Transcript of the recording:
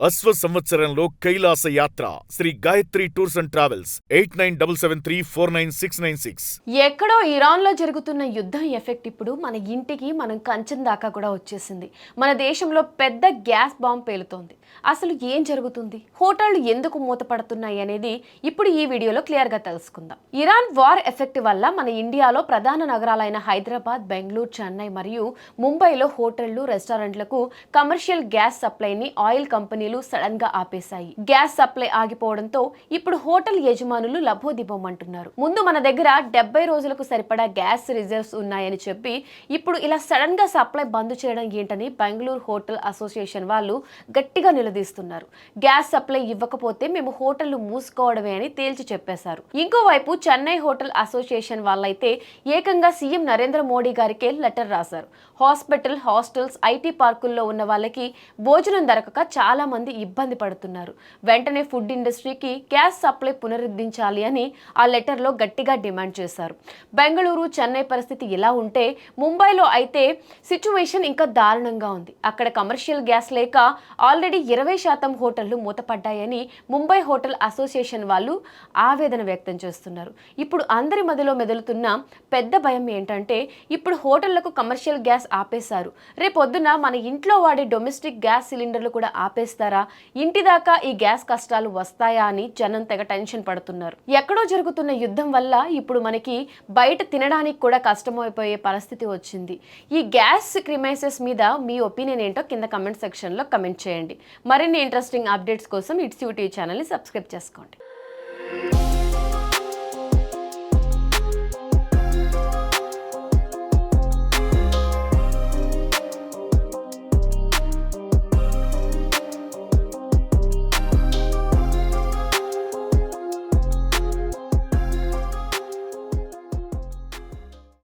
అశ్వ సంవత్సరంలో కైలాస యాత్ర Sri Gayatri tours and travels 8977349696. ఎక్కడో ఇరాన్లో జరుగుతున్న యుద్ధం ఎఫెక్ట్ ఇప్పుడు మన ఇంటికి మనం కంచం దాకా కూడా వచ్చేసింది. మన దేశంలో పెద్ద గ్యాస్ బాంబ్ పేలుతోంది. అసలు ఏం జరుగుతుంది, హోటళ్లు ఎందుకు మూతపడుతున్నాయి అనేది ఇప్పుడు ఈ వీడియోలో క్లియర్గా తెలుసుకుందాం. ఇరాన్ వార్ ఎఫెక్ట్ వల్ల మన ఇండియాలో ప్రధాన నగరాలైన హైదరాబాద్, బెంగళూరు, చెన్నై మరియు ముంబైలో హోటళ్లు, రెస్టారెంట్లకు కమర్షియల్ గ్యాస్ సప్లైని ఆయిల్ కంపెనీలు సడన్ గా ఆపేశాయి. గ్యాస్ సప్లై ఆగిపోవడంతో ఇప్పుడు హోటల్ యజమానులు లబోదిబోమంటున్నారు. ముందు మన దగ్గర 70 రోజులకు సరిపడా గ్యాస్ రిజర్వ్స్ ఉన్నాయని చెప్పి ఇప్పుడు ఇలా సడన్ గా సప్లై బంద్ చేయడం ఏంటని బెంగళూరు హోటల్ అసోసియేషన్ వాళ్ళు గట్టిగా నిలదీస్తున్నారు. గ్యాస్ సప్లై ఇవ్వకపోతే మేము హోటళ్లు మూసుకోవడమే అని తేల్చి చెప్పేశారు. ఇంకోవైపు చెన్నై హోటల్ అసోసియేషన్ వాళ్ళైతే ఏకంగా సీఎం నరేంద్ర మోడీ గారికే లెటర్ రాశారు. హాస్పిటల్, హాస్టల్స్, ఐటీ పార్కుల్లో ఉన్న వాళ్ళకి భోజనం దొరకక చాలా మంది ఇబ్బంది పడుతున్నారు. వెంటనే ఫుడ్ ఇండస్ట్రీకి గ్యాస్ సప్లై పునరుద్ధరించాలి అని ఆ లెటర్లో గట్టిగా డిమాండ్ చేశారు. బెంగళూరు, చెన్నై పరిస్థితి ఇలా ఉంటే ముంబైలో అయితే సిచ్యువేషన్ ఇంకా దారుణంగా ఉంది. అక్కడ కమర్షియల్ గ్యాస్ లేక ఆల్రెడీ 20% హోటళ్లు మూతపడ్డాయని ముంబై హోటల్ అసోసియేషన్ వాళ్ళు ఆవేదన వ్యక్తం చేస్తున్నారు. ఇప్పుడు అందరి మధ్యలో మెదులుతున్న పెద్ద భయం ఏంటంటే ఇప్పుడు హోటళ్లకు కమర్షియల్ గ్యాస్ ఆపేశారు. రేపొద్దున మన ఇంట్లో వాడే డొమెస్టిక్ గ్యాస్ సిలిండర్లు కూడా ఆపేస్తారా, ఇంటి దాకా ఈ గ్యాస్ కష్టాలు వస్తాయా అని జనం తెగ టెన్షన్ పడుతున్నారు. ఎక్కడో జరుగుతున్న యుద్ధం వల్ల ఇప్పుడు మనకి బయట తినడానికి కూడా కష్టమైపోయే పరిస్థితి వచ్చింది. ఈ గ్యాస్ క్రైసిస్ మీద మీ ఒపీనియన్ ఏంటో కింద కమెంట్ సెక్షన్లో కమెంట్ చేయండి. మరిన్ని ఇంట్రెస్టింగ్ అప్డేట్స్ కోసం ఇట్స్ యూటీ ఛానల్ని సబ్స్క్రైబ్ చేసుకోండి.